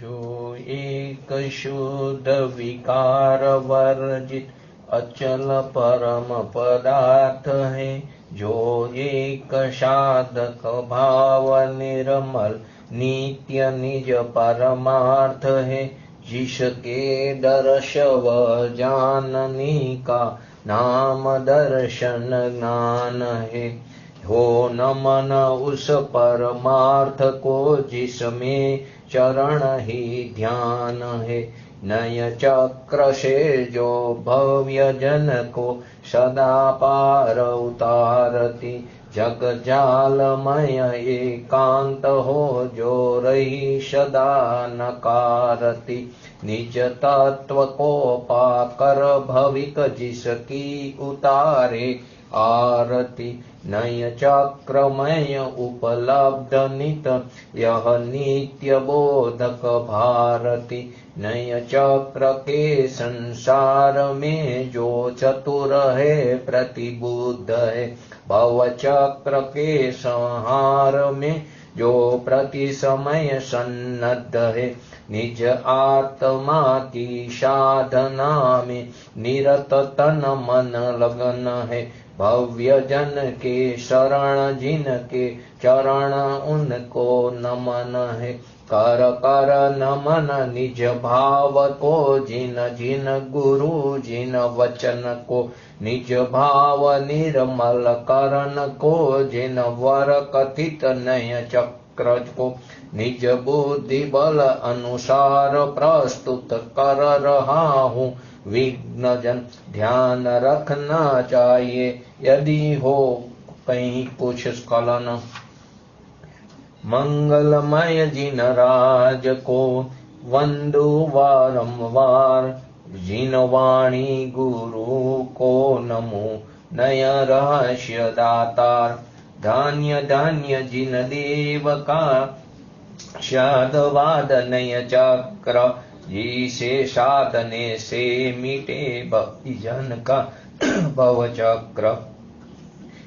जो एक शुद्ध विकार वर्जित अचल परम पदार्थ है, जो एक साधक भाव निर्मल नित्य निज परमार्थ है, जिसके दर्शव जानने का नाम दर्शन ज्ञान है। हो नमन उस परमार्थ को जिसमें चरण ही ध्यान है। नय चक्र से जो भव्य जन को सदा पार उतारती, जग जालमय एकांत हो जो रही सदा नकारती। निज तत्व को पाकर भविक जिसकी उतारे आरती, नय चक्रमय उपलब्ध नित यह नित्य बोधक भारती। नय चक्र के संसार में जो चतुर है प्रतिबुद्ध है, भव चक्र के संहार में जो प्रति समय सन्नद्ध है। निज आत्मा की साधना में निरत तन मन लगन है, भव्य जन के शरण जिनके चरण उनको नमन है। कर कर नमन निज भाव को जिन जिन गुरु जिन वचन को, निज भाव निर्मल करण को जिन वर कथित नय चक्र को, निज बुद्धि बल अनुसार प्रस्तुत कर रहा हूँ विघ्न जन। ध्यान रखना चाहिए यदि हो कहीं कुछ स्खलन, मंगलमय जिन राज को वंदु वारंवार, जिन वाणी गुरु को नमो नय रहस्य दातार। धान्य धान्य जिन देव का शादवाद नय चक्र, जिसे साधने से मिटे भक्ति जन का भव चक्र।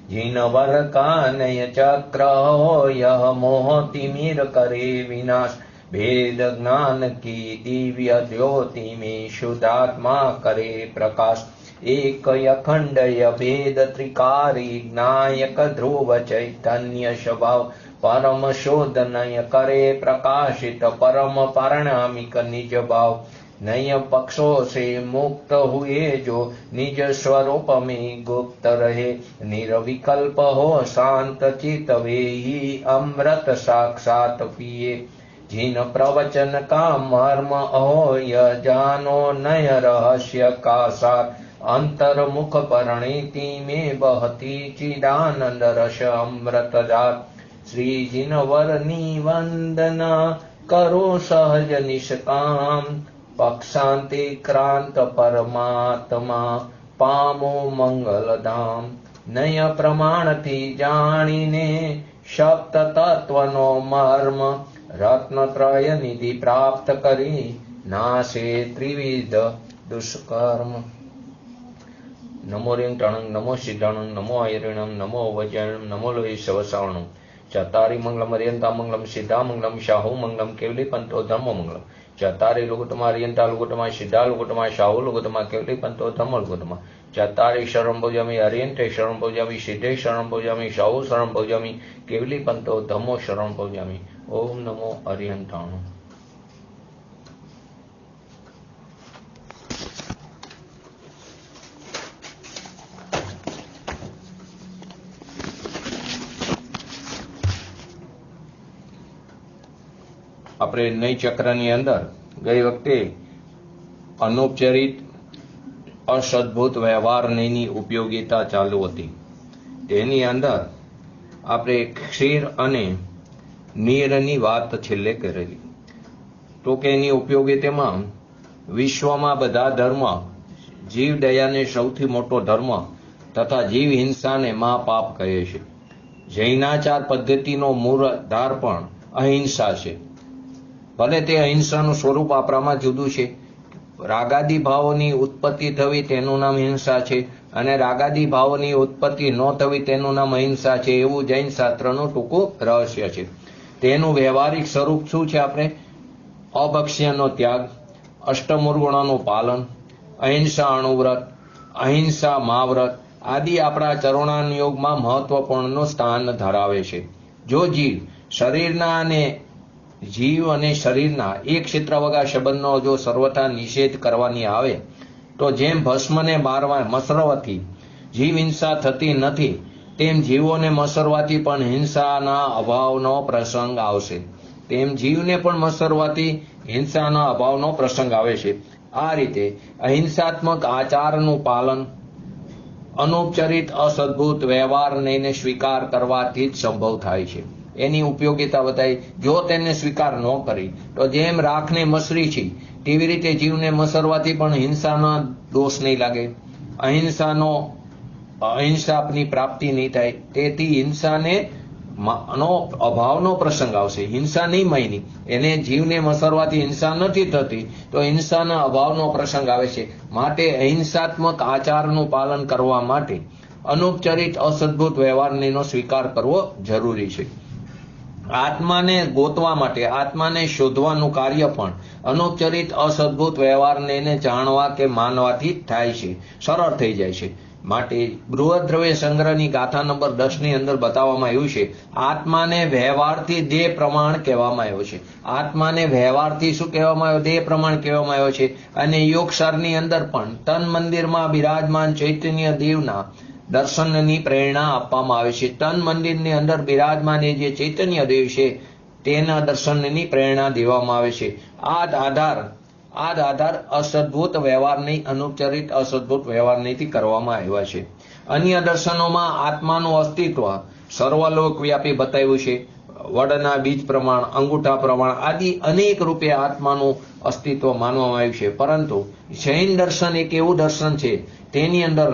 जिन वर का नय चक्र हो यह मोह तिमिर करे विनाश, भेद ज्ञान की दिव्य ज्योति में शुद्धात्मा करे प्रकाश। एक अखंड भेद त्रिकारी नायक ध्रुव चैतन्य स्वभाव, परम शोध नय करे प्रकाशित परम पारणामिक निज भाव। नय पक्षों से मुक्त हुए जो निज स्वरूप में गुप्त रहे, निर्विकल्प हो शांत चित वे ही अमृत साक्षात पिए। जिन प्रवचन का मर्म हो यह जानो नय रहस्य का सार, अंतर्मुख परिणति में बहती चिदानंद रस अमृत जात। श्री जिनवर निवंदना करो सहज निष्काम, पक्षांति क्रांत परमात्मा पामो मंगल धाम। नय प्रमाण थी जाणीने सप्त तत्व नो मर्म, रत्न त्रय निधि प्राप्त करी नाशे त्रिविध दुष्कर्म। नमो रिंग टणंग नमो सिद्धाणं नमो ऐरिणं नमो वज्रणं नमो लोहि शवसावणं। चतारी मंगलम अर्यंता मंगलम सिद्धा मंगलम शाहु मंगलम केवली पंतो धम्म मंगलम। चतारी लुगुतमा अर्यंता लुगुतमा सिद्धा लुगुतमा शाहु लुगुतमा केवली पंतो धम्म लुगुतमा। चतारी शरण भोजामि अर्यंते शरण भोजामि सिद्धे शरण भोजामि शाहु शरण भोजामि केवली पंतो धम्मो शरण भोजामि। ओम नमो अर्यंताणु। આપણે નય ચક્રની અંદર ગઈ વખતે અનૌપચારિક અસદભૂત વ્યવહારની ઉપયોગિતા ચાલુ હતી, તેની અંદર આપણે ક્ષીર અને નીરની વાત છેલ્લે કરેલી. તો કે એની ઉપયોગિતામાં વિશ્વમાં બધા ધર્મ જીવ દયાને સૌથી મોટો ધર્મ તથા જીવ હિંસાને મહાપાપ કહે છે. જૈનાચાર પદ્ધતિનો મૂળ આધાર પણ અહિંસા છે. ભલે તે અહિંસાનું સ્વરૂપ આપણામાં જુદું છે. રાગાદી ભાવોની ઉત્પત્તિ થવી તેનું નામ હિંસા છે અને રાગાદી ભાવોની ઉત્પત્તિ ન થવી તેનું નામ અહિંસા છે. એવું જૈન શાસ્ત્રનું ટૂંકું રહસ્ય છે. તેનું વ્યવહારિક સ્વરૂપ શું છે? આપણે અભક્ષ્યનો ત્યાગ, અષ્ટમૂર્ગુણોનું પાલન, અહિંસા અણુવ્રત, અહિંસા મહાવ્રત આદિ આપણા ચરણાનુયોગમાં મહત્વપૂર્ણનું સ્થાન ધરાવે છે. જો જીવ અને શરીરના એક ક્ષેત્ર વગા સંબંધનો જો સર્વથા નિષેધ કરવાની આવે તો જેમ ભસ્મને મારવા મસરવાથી જીવ હિંસા થતી નથી, તેમ જીવોને મસરવાથી પણ હિંસાના અભાવનો પ્રસંગ આવશે. તેમ જીવને પણ મસરવાથી હિંસાના અભાવનો પ્રસંગ આવે છે. આ રીતે અહિંસાત્મક આચારનું પાલન અનૌપચારિક અસદભૂત વ્યવહારને સ્વીકાર કરવાથી જ સંભવ થાય છે. એની ઉપયોગિતા બતાવી. જો તેને સ્વીકાર ન કરી તો જેમ રાખને મસરી છે તેવી રીતે જીવને મસરવાથી પણ હિંસાના દોષ નહીં લાગે, અહિંસાની પ્રાપ્તિ નહીં થાય. તેથી હિંસાને અભાવનો પ્રસંગ આવશે. હિંસા નહીં માયની, એને જીવને મસરવાથી હિંસા નથી થતી તો હિંસાના અભાવનો પ્રસંગ આવે છે. માટે અહિંસાત્મક આચારનું પાલન કરવા માટે અનૌપચારિક અસદભૂત વ્યવહારનો સ્વીકાર કરવો જરૂરી છે. આત્માને ગોતવા માટે, આત્માને શોધવાનું કાર્ય પણ અનૌપચારિક અસદભૂત વ્યવહારને જાણવા કે માનવાથી થાય છે, સરળ થઈ જાય છે. માટે બૃહદ્રવ્ય સંગ્રહની ગાથા નંબર 10 ની અંદર બતાવવામાં આવ્યું છે, આત્માને વ્યવહારથી દેહ પ્રમાણ કહેવામાં આવ્યો છે. આત્માને વ્યવહારથી શું કહેવામાં આવ્યો? દેહ પ્રમાણ કહેવામાં આવ્યો છે. અને યોગસારની અંદર પણ તન મંદિરમાં બિરાજમાન ચૈતન્ય દેવના દર્શનની પ્રેરણા આપવામાં આવે છે. તન મંદિરની અંદર બિરાજમાન એ જે ચૈતન્ય દેવ છે તેના દર્શનની પ્રેરણા દેવામાં આવે છે. આધાર અસદભૂત વ્યવહારની અનૌપચારિક અસદભૂત વ્યવહારથી કરવામાં આવ્યા છે. અન્ય દર્શનોમાં આત્માનું અસ્તિત્વ સર્વલોકવ્યાપી બતાવ્યું છે. વડના બીજ પ્રમાણ, અંગૂઠા પ્રમાણ આદિ અનેક રૂપે આત્માનું અસ્તિત્વ માનવામાં આવ્યું છે. પરંતુ જૈન દર્શન એક એવું દર્શન છે તેની અંદર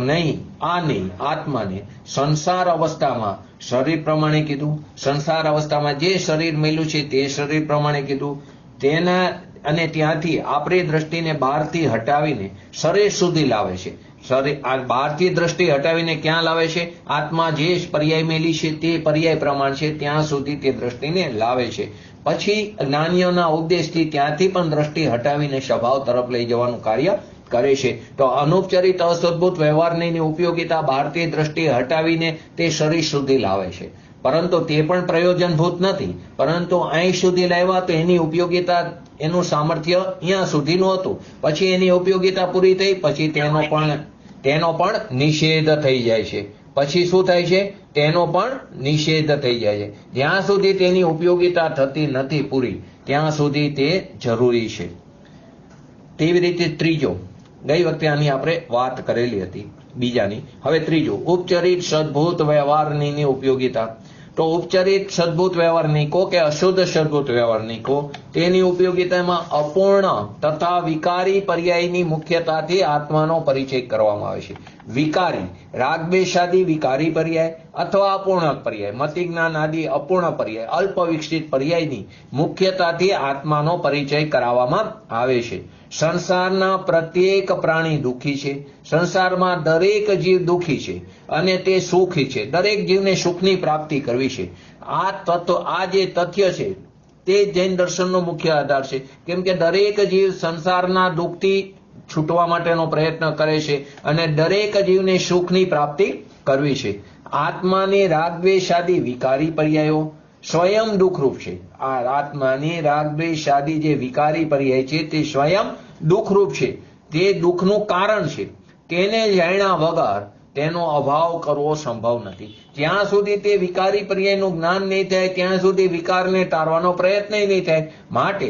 આત્માને સંસાર અવસ્થામાં શરીર પ્રમાણે કીધું. સંસાર અવસ્થામાં જે શરીર મળ્યું છે તે શરીર પ્રમાણે કીધું. અને ત્યાંથી આપણી દ્રષ્ટિને બહારથી હટાવીને શરીર સુધી લાવે છે. બહારથી દ્રષ્ટિ હટાવીને ક્યાં લાવે છે? આત્મા જે પર્યાય મેલી છે તે પર્યાય પ્રમાણ છે ત્યાં સુધી તે દ્રષ્ટિને લાવે છે. પછી જ્ઞાનીઓના ઉપદેશથી ત્યાંથી પણ દ્રષ્ટિ હટાવીને સ્વભાવ તરફ લઈ જવાનું કાર્ય કરે છે. તો અનૌપચારિક અસદભૂત વ્યવહારની ઉપયોગિતા બહારથી દ્રષ્ટિ હટાવીને તે શરીર સુધી લાવે છે. પરંતુ તે પણ પ્રયોજનભૂત નથી. પરંતુ અહીં સુધી લાવ્યા તો એની ઉપયોગિતા, એનું સામર્થ્ય અહીંયા સુધીનું હતું. પછી એની ઉપયોગિતા પૂરી થઈ પછી તેનો પણ નિષેધ થઈ જાય છે. પછી શું થાય છે? તેનો પણ નિષેધ થઈ જાય છે. જ્યાં સુધી તેની ઉપયોગિતા થતી નથી પૂરી ત્યાં સુધી તે જરૂરી છે. તેવી રીતે ત્રીજો, ગઈ વખતે આની આપણે વાત કરેલી હતી બીજાની, હવે ત્રીજું ઉપચારિત સદભૂત વ્યવહારની ઉપયોગિતા. તો ઉપચારિત સદભૂત વ્યવહારની કહો કે અશુદ્ધ સદભૂત વ્યવહારની કહો, તેની ઉપયોગિતામાં અપૂર્ણ તથા વિકારી પર્યાયની મુખ્યતાથી આત્માનો પરિચય કરવામાં આવે છે. વિકારી, રાગદ્વેષાદી વિકારી પર્યાય અથવા અપૂર્ણ પર્યાય, મતિ જ્ઞાન આદિ અપૂર્ણ પર્યાય, અલ્પ વિકસિત પર્યાયની મુખ્યતાથી આત્માનો પરિચય કરાવવામાં આવે છે. સંસારના પ્રત્યેક પ્રાણી દુઃખી છે. સંસારમાં દરેક જીવ દુઃખી છે અને તે સુખી છે. દરેક જીવને સુખની પ્રાપ્તિ કરવી છે. આ જે તથ્ય છે તે જૈન દર્શનનો મુખ્ય આધાર છે. કેમ કે દરેક જીવ સંસારના દુઃખથી છૂટવા માટેનો પ્રયત્ન કરે છે અને દરેક જીવને સુખની પ્રાપ્તિ કરવી છે. આત્માની રાગદ્વેષાદી વિકારી પર્યાયો સ્વયં દુઃખરૂપ છે. આ આત્માની રાગદ્વેષાદી જે વિકારી પર્યાય છે તે સ્વયં દુઃખરૂપ છે. તે દુઃખનું કારણ છે. તેને જાણ્યા વગર તેનો અભાવ કરવો સંભવ નથી. જ્યાં સુધી તે વિકારી પર્યાયનું જ્ઞાન નહીં થાય ત્યાં સુધી વિકારને ટાળવાનો પ્રયત્ન નહીં થાય. માટે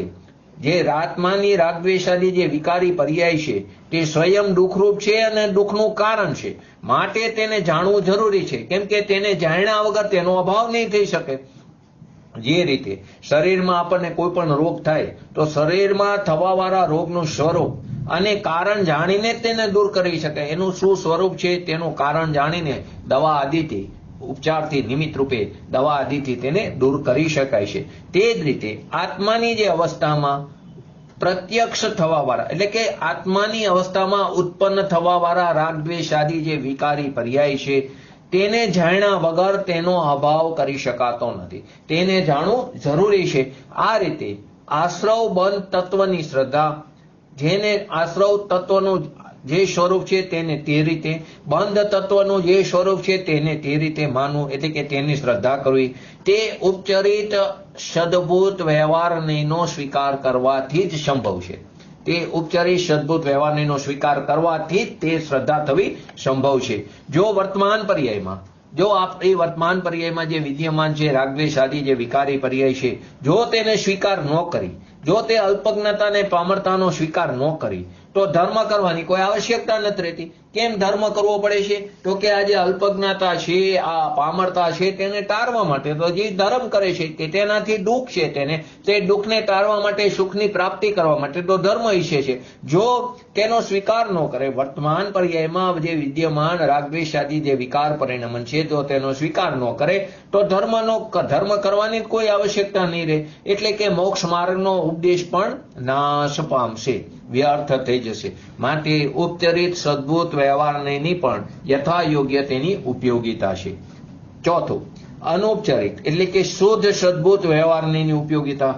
જે આત્માની રાગદ્વેષાદી જે વિકારી પર્યાય છે તે સ્વયં દુઃખરૂપ છે અને દુઃખનું કારણ છે. માટે તેને જાણવું જરૂરી છે. કેમ કે તેને જાણ્યા વગર તેનો અભાવ નહીં થઈ શકે. જે રીતે શરીરમાં આપણને કોઈ પણ રોગ થાય તો શરીરમાં થવાવાળા રોગનું સ્વરૂપ અને કારણ જાણીને તેને દૂર કરી શકાય. એનું શું સ્વરૂપ છે તેનું કારણ જાણીને દવા આદિથી, ઉપચારથી, નિમિત્ત રૂપે દવા આદિથી તેને દૂર કરી શકાય છે. તે જ રીતે આત્માની જે અવસ્થામાં પ્રત્યક્ષ થવાવાળા એટલે કે આત્માની અવસ્થામાં ઉત્પન્ન થવાવાળા રાગદ્વેષ આદિ જે વિકારી પર્યાય છે તેને જાણ્યા વગર તેનો અભાવ કરી શકાતો નથી. તેને જાણવું જરૂરી છે. આ રીતે આશ્રવ બંધ તત્વની શ્રદ્ધા, જેને આશ્રવ તત્વનું જે સ્વરૂપ છે તેને તે રીતે, બંધ તત્વનું જે સ્વરૂપ છે તેને તે રીતે માનવું, એટલે કે તેની શ્રદ્ધા કરવી, તે ઉપચરિત સદભૂત વ્યવહારનો સ્વીકાર કરવાથી જ સંભવ છે. તે ઉપચરિત સદભૂત વ્યવહારનો સ્વીકાર કરવાથી જ તે શ્રદ્ધા થવી સંભવ છે. જો વર્તમાન પર્યાયમાં, જો આપણી વર્તમાન પર્યાયમાં જે વિદ્યમાન છે રાગદ્વેષ આદિ જે વિકારી પર્યાય છે, જો તેને સ્વીકાર ન કરી, જો તે અલ્પજ્ઞતા ને પામરતાનો સ્વીકાર ન કરી, તો ધર્મ કરવાની કોઈ આવશ્યકતા નથી રહેતી. કેમ ધર્મ કરવો પડે છે? તો કે આ જે અલ્પજ્ઞતા છે, આ પામરતા છે, તેને ટાળવા માટે તો જે ધર્મ કરે છે કે તેનાથી દુઃખ છે, તે દુઃખને ટાળવા માટે, સુખની પ્રાપ્તિ કરવા માટે તો ધર્મ ઈચ્છે છે. જો તેનો સ્વીકાર ન કરે, વર્તમાન પર્યાયમાં જે વિદ્યમાન રાગદ્વેષ આદિ જે વિકાર પરિણમન છે, જો તેનો સ્વીકાર ન કરે તો ધર્મ કરવાની કોઈ આવશ્યકતા નહીં રહે. એટલે કે મોક્ષ માર્ગનો ઉપદેશ પણ નાશ પામશે, વ્યર્થ થઈ જશે. માટે ઉપચરિત સદભૂત વ્યવહારની પણ યથા યોગ્ય તેની ઉપયોગિતા છે. ચોથું, અનૌપચારિક એટલે કે શુદ્ધ સદભૂત વ્યવહારની ઉપયોગિતા.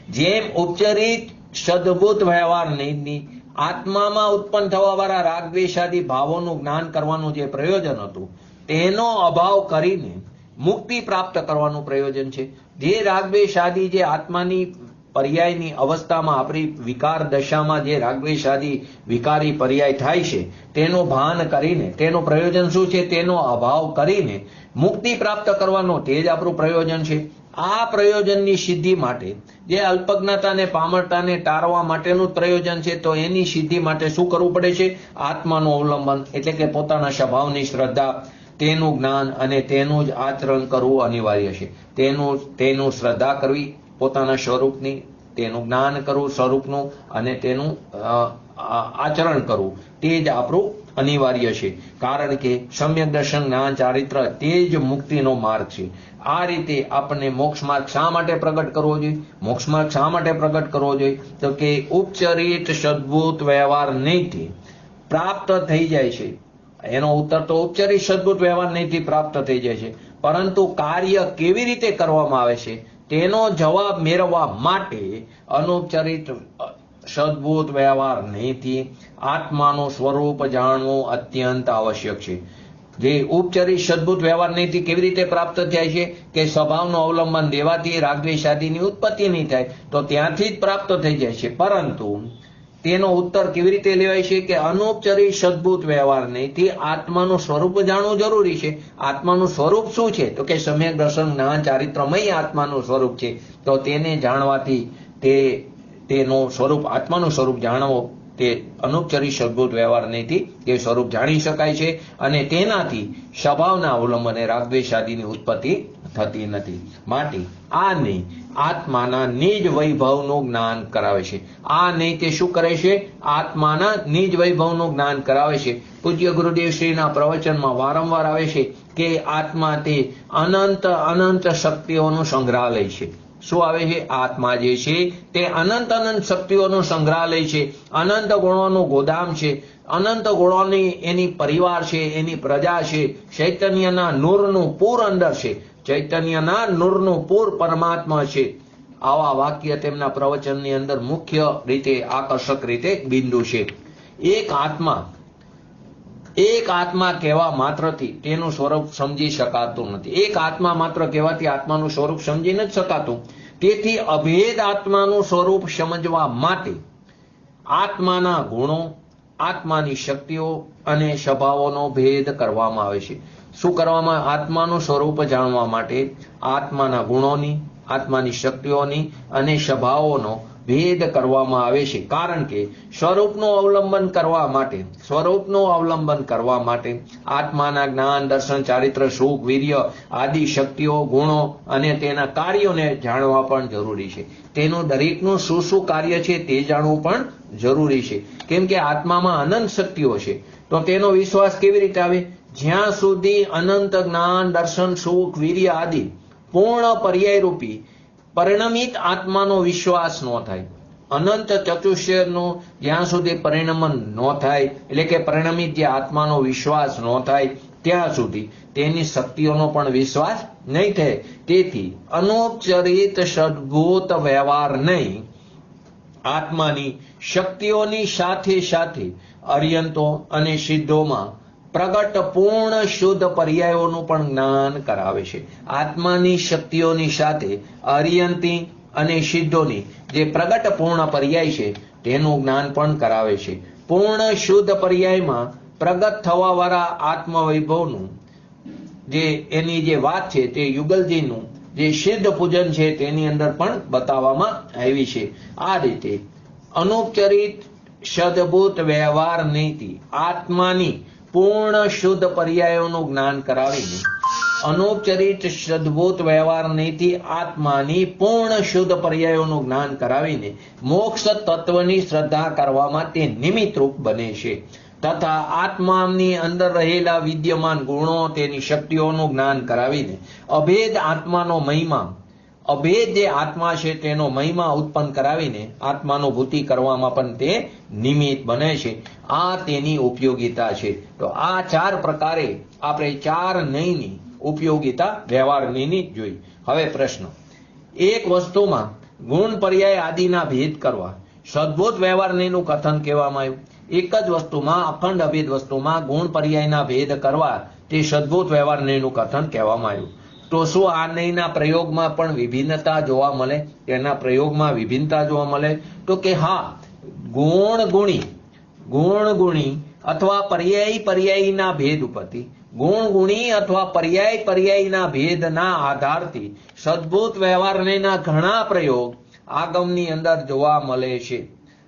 જેમ ઉપચરિત સદભૂત વ્યવહારની આત્મામાં ઉત્પન્ન થવા વાળા રાગદ્વેષ આદિ ભાવોનું જ્ઞાન કરવાનું જે પ્રયોજન હતું, તેનો અભાવ કરીને મુક્તિ પ્રાપ્ત કરવાનું પ્રયોજન છે. જે રાગદ્વેષ આદિ જે આત્માની પર્યાયની અવસ્થામાં, આપણી વિકાર દશામાં જે રાગદ્વેષ આદિ વિકારી પર્યાય થાય છે, તેનું ભાન કરીને, તેનું પ્રયોજન શું છે તેનો અભાવ કરીને મુક્તિ પ્રાપ્ત કરવાનો તે જ આપણું પ્રયોજન છે. આ પ્રયોજનની સિદ્ધિ માટે, જે અલ્પજ્ઞતાને પામરતાને ટાળવા માટેનું પ્રયોજન છે, તો એની સિદ્ધિ માટે શું કરવું પડે છે? આત્માનું અવલંબન, એટલે કે પોતાના સ્વભાવની શ્રદ્ધા, તેનું જ્ઞાન અને તેનું જ આચરણ કરવું અનિવાર્ય છે. તેનું શ્રદ્ધા કરવી પોતાના સ્વરૂપની, તેનું જ્ઞાન કરવું સ્વરૂપનું, અને તેનું આચરણ કરવું તે જ આપણું અનિવાર્ય છે. કારણ કે સમ્યક દર્શન, જ્ઞાન, ચારિત્ર તે જ મુક્તિનો માર્ગ છે. આ રીતે આપણને મોક્ષ માર્ગ શા માટે પ્રગટ કરવો જોઈએ? મોક્ષ માર્ગ શા માટે પ્રગટ કરવો જોઈએ? તો કે ઉપચરિત સદભૂત વ્યવહાર નહીંથી પ્રાપ્ત થઈ જાય છે. એનો ઉત્તર તો ઉપચરિત સદભૂત વ્યવહાર નહીંથી પ્રાપ્ત થઈ જાય છે, પરંતુ કાર્ય કેવી રીતે કરવામાં આવે છે તેનો જવાબ મેળવવા માટે અનૌપચારિક સદભૂત વ્યવહાર નહીંથી આત્માનું સ્વરૂપ જાણવું અત્યંત આવશ્યક છે. જે ઉપચારિક સદભૂત વ્યવહાર નહીંથી કેવી રીતે પ્રાપ્ત થાય છે? કે સ્વભાવનું અવલંબન દેવાથી રાગદ્વેષ આદિની ઉત્પત્તિ નહીં થાય, તો ત્યાંથી જ પ્રાપ્ત થઈ જાય છે. પરંતુ તેનો ઉત્તર કેવી રીતે લેવાય છે? કે અનૌપચારિક સદભૂત વ્યવહાર નહીંથી આત્માનું સ્વરૂપ જાણવું જરૂરી છે. આત્માનું સ્વરૂપ શું છે? તો કે સમ્યક દર્શન, જ્ઞાન, ચારિત્રમય આત્માનું સ્વરૂપ છે. તો તેને જાણવાથી તેનું સ્વરૂપ, આત્માનું સ્વરૂપ જાણવો, તે અનૌપચારિક સદભૂત વ્યવહાર નહીંથી તે સ્વરૂપ જાણી શકાય છે, અને તેનાથી સ્વભાવના અવલંબને રાગદ્વેષ આદિની ઉત્પત્તિ થતી નથી. માટે આ નહીં આત્માના નિજ વૈભવનું જ્ઞાન કરાવે છે. આ નહીં તે શું કરે છે? આત્માના નિજ વૈભવનું જ્ઞાન કરાવે છે. પૂજ્ય ગુરુદેવ શ્રીના પ્રવચનમાં વારંવાર આવે છે કે આત્મા તે અનંત શક્તિઓનું સંગ્રહાલય છે. શું આવે છે? આત્મા જે છે તે અનંત શક્તિઓનું સંગ્રહાલય છે, અનંત ગુણોનું ગોદામ છે, અનંત ગુણોની એની પરિવાર છે, એની પ્રજા છે. ચૈતન્યના નૂરનું પૂર અંદર છે, ચૈતન્યના નૂરનું પૂર પરમાત્મા છે. આવા વાક્ય તેમના પ્રવચનની અંદર મુખ્ય રીતે, આકર્ષક રીતે બિંદુ છે. એક આત્મા કહેવા માત્રથી તેનું સ્વરૂપ સમજી શકાતું નથી. એક આત્મા માત્ર કહેવાથી આત્માનું સ્વરૂપ સમજી નથી શકાતું. તેથી અભેદ આત્માનું સ્વરૂપ સમજવા માટે આત્માના ગુણો, આત્માની શક્તિઓ અને સ્વભાવોનો ભેદ કરવામાં આવે છે. શું કરવામાં? આત્માનું સ્વરૂપ જાણવા માટે આત્માના ગુણોની, આત્માની શક્તિઓની અને સ્વભાવોનો ભેદ કરવામાં આવે છે. કારણ કે સ્વરૂપનું અવલંબન કરવા માટે આત્માના જ્ઞાન, દર્શન, ચારિત્ર, સુખ, વીર્ય આદિ શક્તિઓ, ગુણો અને તેના કાર્યોને જાણવા પણ જરૂરી છે. તેનું દરેકનું શું કાર્ય છે તે જાણવું પણ જરૂરી છે. કેમ કે આત્મામાં અનંત શક્તિઓ છે. તો તેનો વિશ્વાસ કેવી રીતે આવે? જ્યાં સુધી અનંત જ્ઞાન, દર્શન, સુખ, વીર્ય આદિ પૂર્ણ પર્યાય રૂપી પરિણમિત આત્માનો વિશ્વાસ ન થાય, અનંત ચતુષ્યનું જ્યાં સુધી પરિણમન ન થાય, એટલે કે પરિણમિત જે આત્માનો વિશ્વાસ ન થાય, ત્યાં સુધી તેની શક્તિઓનો પણ વિશ્વાસ નહીં થાય. તેથી અનૌપચારિક સદભૂત વ્યવહાર નહીં, આત્માની શક્તિઓની સાથે સાથે અર્યંતો અને સિદ્ધોમાં પ્રગટ પૂર્ણ શુદ્ધ પર્યાયોનું પણ જ્ઞાન કરાવે છે. આત્માની શક્તિઓની સાથે અર્યંતી અને સિદ્ધોની જે પ્રગટ પૂર્ણ પર્યાય છે તેનું જ્ઞાન પણ કરાવે છે. પૂર્ણ શુદ્ધ પર્યાયમાં પ્રગટ થવાવાળા આત્મવૈભવનું જે એની જે વાત છે તે યુગલજીનું જે સિદ્ધ પૂજન છે તેની અંદર પણ બતાવવામાં આવી છે. આ રીતે અનૌપચારિક સદભૂત વ્યવહાર નીતિ આત્માની પૂર્ણ શુદ્ધ પર્યાયોનું જ્ઞાન કરાવીને અનૌપચારિક સદભૂત વ્યવહાર નીતિ આત્માની પૂર્ણ શુદ્ધ પર્યાયોનું જ્ઞાન કરાવીને મોક્ષ તત્વની શ્રદ્ધા કરવામાં તે નિમિત્તરૂપ બને છે. તથા આત્માની અંદર રહેલા વિદ્યમાન ગુણો તેની શક્તિઓનું જ્ઞાન કરાવીને અભેદ આત્માનો મહિમા, અભેદ જે આત્મા છે તેનો મહિમા ઉત્પન્ન કરાવીને આત્માનુભૂતિ કરવામાં પણ તે નિમિત્ત બને છે. આ તેની ઉપયોગિતા છે. તો આ ચાર પ્રકારે આપણે ચાર નયની ઉપયોગિતા વ્યવહારની જોઈ. હવે પ્રશ્ન, એક વસ્તુમાં ગુણ પર્યાય આદિના ભેદ કરવા સદભૂત વ્યવહારનું કથન કહેવામાં આવ્યું. એક જ વસ્તુમાં અખંડ અભેદ વસ્તુમાં ગુણ પર્યાયના ભેદ કરવા તે સદભૂત વ્યવહારનું કથન કહેવામાં આવ્યું. તો શું આ નયના પ્રયોગમાં પણ વિભિન્નતા જોવા મળે? તેના પ્રયોગમાં વિભિન્નતા જોવા મળે? તો કે હા, ગુણ ગુણી અથવા પર્યાયના ભેદ ઉપરથી ગુણ ગુણી અથવા પર્યાયના ભેદના આધારથી સદભૂત વ્યવહારના ઘણા પ્રયોગ આગમની અંદર જોવા મળે છે.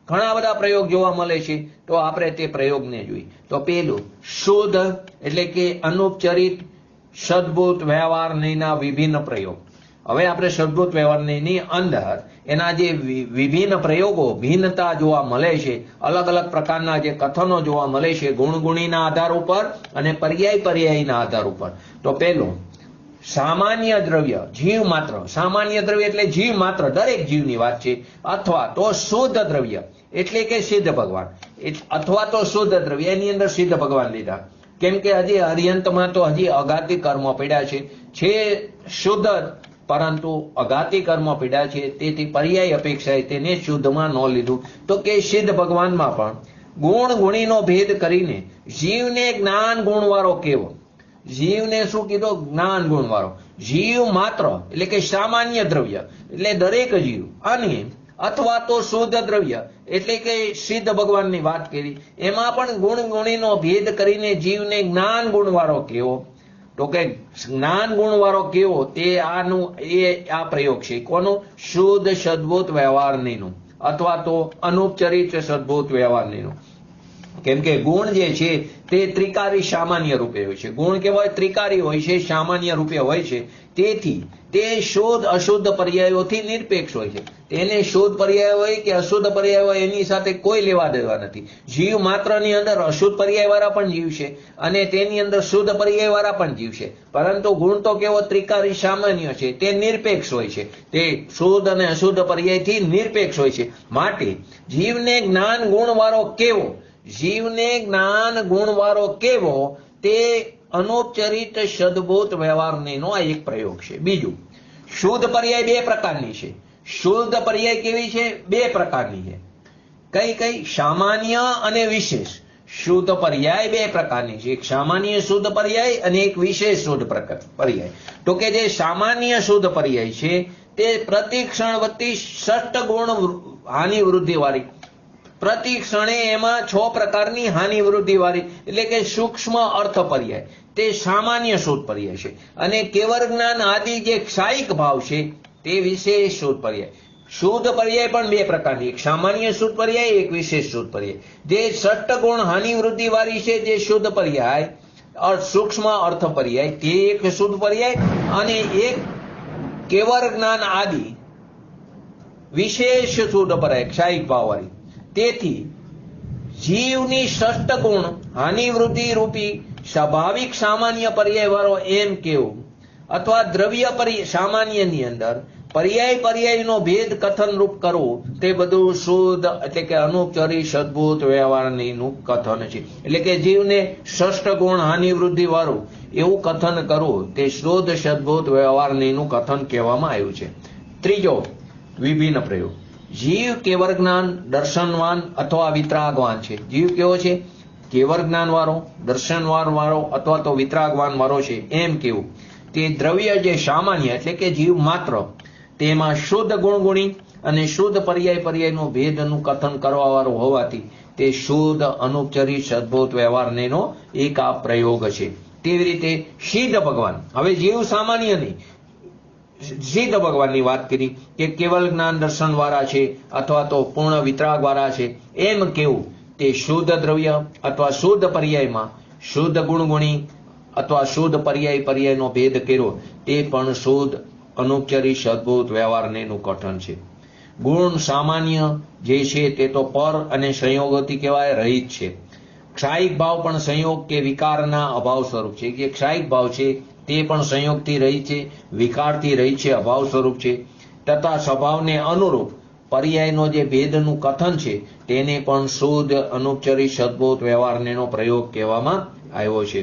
ઘણા બધા પ્રયોગ જોવા મળે છે. તો આપણે તે પ્રયોગને જોઈએ. તો પેલું શુદ્ધ એટલે કે અનૌપચારિક સદભૂત વ્યવહારના વિભિન્ન પ્રયોગ. હવે આપણે સદભૂત વ્યવહારની અંદર એના જે વિભિન્ન પ્રયોગો ભિન્નતા જોવા મળે છે, અલગ અલગ પ્રકારના જે કથનો જોવા મળે છે ગુણગુણીના આધાર ઉપર અને પર્યાયના આધાર ઉપર. તો પેલું સામાન્ય દ્રવ્ય, જીવ માત્ર. સામાન્ય દ્રવ્ય એટલે જીવ માત્ર, દરેક જીવની વાત છે. અથવા તો શુદ્ધ દ્રવ્ય એટલે કે સિદ્ધ ભગવાન, અથવા તો શુદ્ધ દ્રવ્ય એની અંદર સિદ્ધ ભગવાન લીધા. કેમ કે હજી અર્યંતમાં તો હજી અઘાતી કર્મ પડ્યા છે શુદ્ધ, પરંતુ અઘાતી કર્મ પડ્યા છે. તેથી પર્યાય અપેક્ષાએ તેને શુદ્ધમાં ન લીધું. તો કે સિદ્ધ ભગવાનમાં પણ ગુણ ગુણીનો ભેદ કરીને જીવને જ્ઞાન ગુણવાળો કેવો? જીવને શું કીધો? જ્ઞાન ગુણવાળો. જીવ માત્ર એટલે કે સામાન્ય દ્રવ્ય એટલે દરેક જીવ, અને અથવા તો શુદ્ધ દ્રવ્ય એટલે કે સિદ્ધ ભગવાનની વાત કરી, એમાં પણ ગુણ ગુણીનો ભેદ કરીને જીવને જ્ઞાન ગુણવાળો કેવો? તો કે જ્ઞાન ગુણવાળો કેવો તે આ પ્રયોગ છે. કોનું? શુદ્ધ સદભૂત વ્યવહારનું અથવા તો અનૌપચારિક સદભૂત વ્યવહારનું. કેમ કે ગુણ જે છે તે ત્રિકારી સામાન્ય રૂપે હોય છે. ગુણ કેવાય ત્રિકારી હોય છે, સામાન્ય રૂપે હોય છે. તેથી તે શુદ્ધ અશુદ્ધ પર્યાયોથી નિરપેક્ષ હોય છે. તેને શુદ્ધ પર્યાય હોય કે અશુદ્ધ પર્યાય હોય એની સાથે કોઈ લેવા દેવા નથી. જીવ માત્રની અંદર અશુદ્ધ પર્યાય વાળા પણ જીવ છે અને તેની અંદર શુદ્ધ પર્યાય વાળા પણ જીવ છે. પરંતુ ગુણ તો કેવો? ત્રિકારી સામાન્ય છે, તે નિરપેક્ષ હોય છે. તે શુદ્ધ અને અશુદ્ધ પર્યાયથી નિરપેક્ષ હોય છે. માટે જીવને જ્ઞાન ગુણવાળો કેવો? જીવને જ્ઞાન ગુણવાળો કેવો તે અનૌપચારિક સદભૂત વ્યવહારનો આ એક પ્રયોગ છે. બીજું, શુદ્ધ પર્યાય બે પ્રકારની છે. શુદ્ધ પર્યાય કેવી છે? બે પ્રકારની છે. કઈ? સામાન્ય અને વિશેષ. શુદ્ધ પર્યાય બે પ્રકારની છે. એક સામાન્ય શુદ્ધ પર્યાય અને એક વિશેષ શુદ્ધ પર્યાય. તો કે જે સામાન્ય શુદ્ધ પર્યાય છે તે પ્રતિક્ષણ વતી ષષ્ઠ ગુણ હાનિ વૃદ્ધિ વાળી. પ્રતિ ક્ષણે એમાં 6 પ્રકારની હાનિ વૃદ્ધિ વાળી એટલે કે સૂક્ષ્મ અર્થ પર્યાય તે સામાન્ય શુદ્ધ પર્યાય છે. અને કેવળ જ્ઞાન આદિ જે ક્ષાયિક ભાવ છે તે વિશેષ શુદ્ધ પર્યાય. શુદ્ધ પર્યાય પણ બે પ્રકારની, એક સામાન્ય શુદ્ધ પર્યાય, એક વિશેષ શુદ્ધ પર્યાય. જે ષષ્ઠ ગુણ હાનિ વૃદ્ધિ વાળી છે જે શુદ્ધ પર્યાય, સૂક્ષ્મ અર્થ પર્યાય તે એક શુદ્ધ પર્યાય, અને એક કેવળ જ્ઞાન આદિ વિશેષ શુદ્ધ પર્યાય ક્ષાયિક ભાવ વાળી. તેથી જીવની ષષ્ઠ ગુણ હાનિ વૃદ્ધિ રૂપી સ્વાભાવિક સામાન્ય પર્યાય વાળો એમ કેવું, અથવા દ્રવ્ય સામાન્યની અંદર પર્યાય પર્યાયનો ભેદ કથન રૂપ કરવું તે બધું શુદ્ધ એટલે કે અનુપચારી સદભૂત વ્યવહારનું કથન છે. એટલે કે જીવને ષષ્ઠ ગુણ હાનિ વૃદ્ધિ વાળું એવું કથન કરવું તે શુદ્ધ સદભૂત વ્યવહારનું કથન કહેવામાં આવ્યું છે. ત્રીજો વિભિન્ન પ્રયોગ. જીવ કેવળ જ્ઞાન દર્શનવાન અથવા વિતરાગવાન છે. જીવ કેવો છે? કેવળ જ્ઞાન વાળો, દર્શનવાન વાળો અથવા તો વિતરાગવાન વાળો છે એમ કેવું. તે દ્રવ્ય જે સામાન્ય એટલે કે જીવ માત્ર તેમાં શુદ્ધ ગુણગુણી અને શુદ્ધ પર્યાય પર્યાયનો ભેદનું કથન કરવા વાળું હોવાથી તે શુદ્ધ અનુપચરી સદભૂત વ્યવહારનો એક આ પ્રયોગ છે. તેવી રીતે સિદ્ધ ભગવાન, હવે જીવ સામાન્ય નહીં, સિદ્ધ ભગવાનની વાત કરી કે કેવલ જ્ઞાન દર્શન વાળા છે અથવા તો પૂર્ણ વિતરાગ વાળા છે એમ કેવું. તે શુદ્ધ દ્રવ્ય અથવા શુદ્ધ પર્યાયમાં શુદ્ધ ગુણગુણી અથવા શુદ્ધ પર્યાય પર્યાયનો ભેદ કર્યો તે પણ શુદ્ધ અનુપચરી સદભૂત વ્યવહારનું કથન છે. ગુણ સામાન્ય જે છે તે તો પર અને સંયોગોથી કહેવાય રહિત છે. ક્ષાયિક ભાવ પણ સંયોગ કે વિકારના અભાવ સ્વરૂપ છે. કે ક્ષાયિક ભાવ છે તે પણ સંયોગથી રહિત છે, વિકારથી રહિત છે, અભાવ સ્વરૂપ છે. તથા સ્વભાવને અનુરૂપ પર્યાયનો જે ભેદનું કથન છે તેને પણ શુદ્ધ અનુપચરી સદભૂત વ્યવહારનો પ્રયોગ કહેવામાં આવ્યો છે.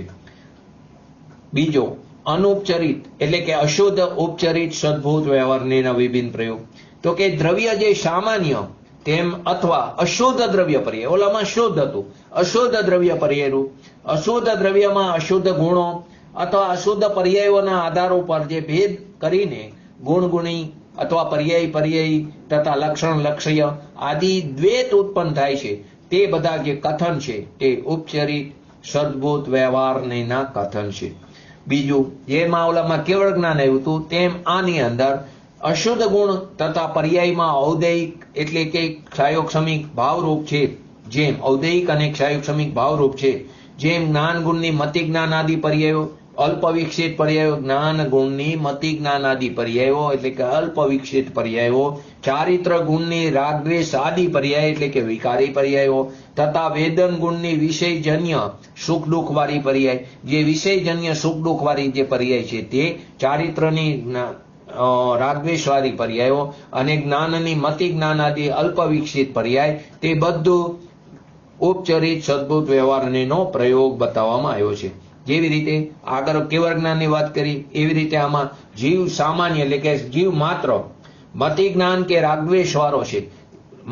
બીજો અનુપચરિત એટલે કે અશુદ્ધ ઉપચરિત સદભૂત વ્યવહારના વિભિન્ન પ્રયોગ. તો કે દ્રવ્ય જે સામાન્ય તેમ અથવા અશુદ્ધ દ્રવ્ય પર્યાય, ઓલામાં શુદ્ધ હતું, અશુદ્ધ દ્રવ્ય પર્યાયનું, અશુદ્ધ દ્રવ્યમાં અશુદ્ધ ગુણો અથવા અશુદ્ધ પર્યાયોના આધાર ઉપર જે ભેદ કરીને ગુણગુણી અથવા પર્યાય પર્યાયી તથા લક્ષણ લક્ષ્ય આદિ દ્વૈત ઉત્પન્ન થાય છે તે બધા જે કથન છે તે ઉપચરિત સદભૂત વ્યવહારના કથન છે. બીજું, જેમાં ઓલામાં કેવળ જ્ઞાન આવ્યું હતું તેમ આની અંદર અશુદ્ધ ગુણ તથા પર્યાયમાં ઔદૈહિક એટલે કે ક્ષાયોક્ષમિક ભાવરૂપ છે. જેમ ઔદૈહિક અને ક્ષાયોક્ષમિક ભાવરૂપ છે. જેમ જ્ઞાન ગુણની મતિ જ્ઞાન આદિ પર્યાયો, અલ્પ વિકસિત પર્યાયો, જ્ઞાન ગુણની મતિ જ્ઞાન આદિ પર્યાયો એટલે કે અલ્પ વિકસિત પર્યાયો, ચારિત્ર ગુણની રાગદ્વેષ આદિ પર્યાય એટલે કે વિકારી પર્યાયો, તથા વેદન ગુણની વિષયજન્ય સુખ દુઃખ વાળી પર્યાય, જે વિષયજન્ય સુખ દુઃખ વાળી જે પર્યાય છે તે ચારિત્રની રાગદ્વેષ વાળી પર્યાયો અને જ્ઞાનની મતિ જ્ઞાન આદિ અલ્પ વિકસિત પર્યાય તે બધું ઉપચરિત સદભૂત વ્યવહારનો પ્રયોગ બતાવવામાં આવ્યો છે. જેવી રીતે આગળ કેવળ જ્ઞાનની વાત કરી એવી રીતે આમાં જીવ સામાન્ય એટલે કે જીવ માત્ર મતિ જ્ઞાન કે રાગદ્વેષ વાળો છે,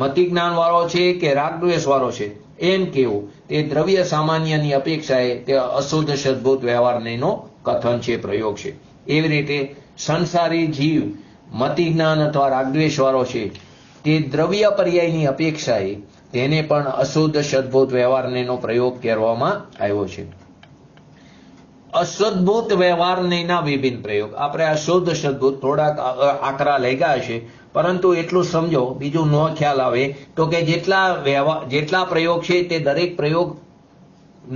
મતિ જ્ઞાન વાળો છે કે રાગદ્વેષ વાળો છે એમ કેવું તે દ્રવ્ય સામાન્યની અપેક્ષાએ તે અશુદ્ધ સદભૂત વ્યવહારનો કથન છે, પ્રયોગ છે. એવી રીતે સંસારી જીવ મતિ જ્ઞાન અથવા રાગદ્વેષ વાળો છે તે દ્રવ્ય પર્યાયની અપેક્ષાએ તેને પણ અશુદ્ધ સદભૂત વ્યવહારનો પ્રયોગ કરવામાં આવ્યો છે. અસદભૂત વ્યવહારના વિભિન્ન પ્રયોગ. આપણે અશુદ્ધ સદભૂત થોડાક આકરા લઈ ગયા છે, પરંતુ એટલું સમજો, બીજું ન ખ્યાલ આવે તો કે જેટલા પ્રયોગ છે તે દરેક પ્રયોગ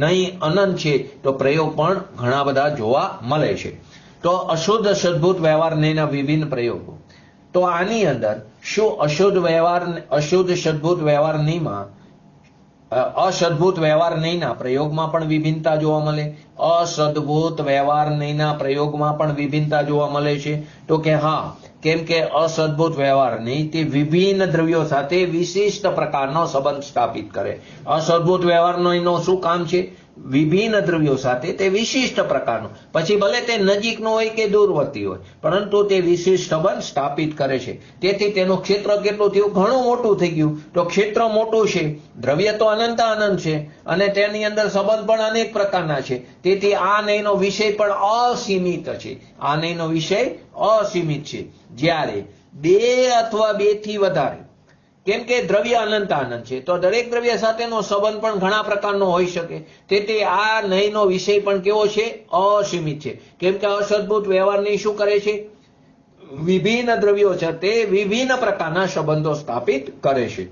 નહીં અનંત છે તો પ્રયોગ પણ ઘણા બધા જોવા મળે છે. તો અશુદ્ધ સદભૂત વ્યવહારના વિભિન્ન પ્રયોગો. તો આની અંદર શું અશુદ્ધ સદભૂત વ્યવહારનીમાં અસદભૂત વ્યવહારનીના પ્રયોગમાં પણ વિભિન્નતા જોવા મળે, અસદભૂત વ્યવહારનીના પ્રયોગમાં પણ વિભિન્નતા જોવા મળે છે. તો કે હા, કેમ કે અસદભૂત વ્યવહારની તે વિભિન્ન દ્રવ્યો સાથે વિશિષ્ટ પ્રકારનો સંબંધ સ્થાપિત કરે. અસદભૂત વ્યવહારનો શું કામ છે? વિભિન્ન દ્રવ્યો સાથે તે વિશિષ્ટ પ્રકારનો, પછી ભલે તે નજીકનો હોય કે દૂરવર્તી હોય, પરંતુ તે વિશિષ્ટ સંબંધ સ્થાપિત કરે છે. તેથી તેનું ક્ષેત્ર કેટલું થયું? ઘણું મોટું થઈ ગયું. તો ક્ષેત્ર મોટું છે, દ્રવ્ય તો અનંત અનંત છે અને તેની અંદર સંબંધ પણ અનેક પ્રકારના છે. તેથી આ નયનો વિષય પણ અસીમિત છે. આ નયનો વિષય અસીમિત છે. જ્યારે બે અથવા બે થી વધારે, કેમ કે દ્રવ્ય અનંત અનંત છે તો દરેક દ્રવ્ય સાથેનો સંબંધ પણ ઘણા પ્રકારનો હોઈ શકે. તેથી આ નયનો વિષય પણ કેવો છે? અસીમિત છે. કેમ કે અસદભૂત વ્યવહારની શું કરે છે? વિભિન્ન દ્રવ્યો છે તે વિભિન્ન પ્રકારના સંબંધો સ્થાપિત કરે છે.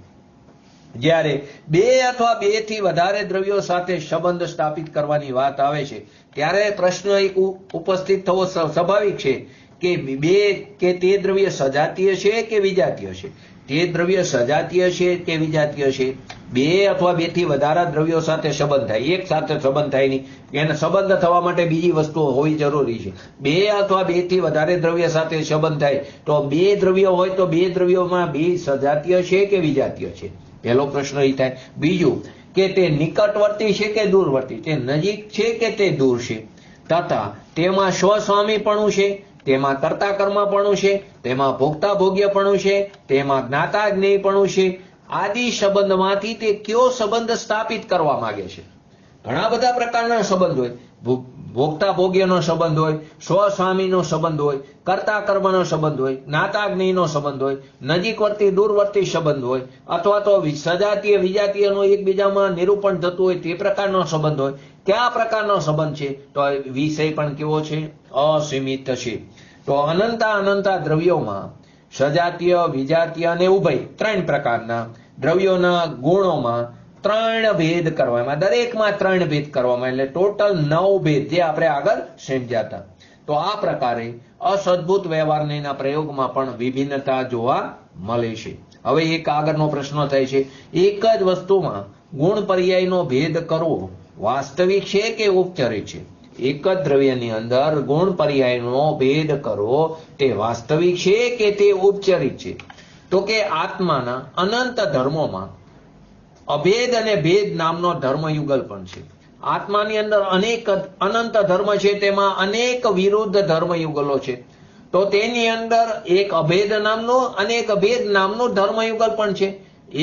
જ્યારે બે અથવા બે થી વધારે દ્રવ્યો સાથે સંબંધ સ્થાપિત કરવાની વાત આવે છે ત્યારે પ્રશ્ન એક ઉપસ્થિત થવો સ્વાભાવિક છે કે બે કે તે દ્રવ્ય સજાતીય છે કે વિજાતીય છે. તે દ્રવ્ય સજાતીય છે કે વિજાતીય છે? બે અથવા બેથી વધારે દ્રવ્યો સાથે સંબંધ થાય, એક સાથે સંબંધ થાય નહીં, એને સંબંધ થવા માટે બીજી વસ્તુઓ હોવી જરૂરી છે. બે અથવા બેથી વધારે દ્રવ્ય સાથે સંબંધ થાય તો બે દ્રવ્યો હોય તો બે દ્રવ્યોમાં બે સજાતીય છે કે વિજાતીય છે? પહેલો પ્રશ્ન એ થાય. બીજું કે તે નિકટવર્તી છે કે દૂરવર્તી, તે નજીક છે કે તે દૂર છે, તથા તેમાં સ્વસ્વામીપણું છે, તેમાં કર્તા કર્મપણું છે, તેમાં ભોગતા ભોગ્યપણું છે, તેમાં જ્ઞાતા જ્ઞેયપણું છે. આદિ સંબંધમાંથી તે કયો સંબંધ સ્થાપિત કરવા માંગે છે? ઘણા બધા પ્રકારના સંબંધ હોય, ભોગતા ભોગ્યનો સંબંધ હોય, સ્વસ્વામીનો સંબંધ હોય, કર્તા કર્મનો સંબંધ હોય, જ્ઞાતા જ્ઞેયનો સંબંધ હોય, નજીકવર્તી દૂરવર્તી સંબંધ હોય, અથવા તો સજાતીય વિજાતીયનો એકબીજામાં નિરૂપણ થતું હોય તે પ્રકારનો સંબંધ હોય. કયા પ્રકારનો સંબંધ છે? તો વિષય પણ કેવો છે? અસીમિત છે. તો અનંતા દ્રવ્યોમાં સજાતીય, વિજાતીય અને ઉભય ત્રણ પ્રકારના દ્રવ્યોના ગુણોમાં ત્રણ ભેદ કરવામાં, દરેકમાં ત્રણ ભેદ કરવામાં, એટલે ટોટલ 9 ભેદ જે આપણે આગળ સમજ્યા હતા. તો આ પ્રકારે અસદભૂત વ્યવહારના પ્રયોગમાં પણ વિભિન્નતા જોવા મળે છે. હવે એક આગળનો પ્રશ્ન થાય છે, એક જ વસ્તુમાં ગુણ પર્યાયનો ભેદ કરવો વાસ્તવિક છે કે ઉપચારિક છે? એક જ દ્રવ્યની અંદર ગુણ પર્યાયનો ભેદ કરવો તે વાસ્તવિક છે કે તે ઉપચારિક છે? તો કે આત્માના અનંત ધર્મોમાં અભેદ અને ભેદ નામનો ધર્મયુગલ પણ છે. આત્માની અંદર અનેક અનંત ધર્મ છે, તેમાં અનેક વિરુદ્ધ ધર્મયુગલો છે. તો તેની અંદર એક અભેદ નામનો અને એક ભેદ નામનો ધર્મયુગલ પણ છે.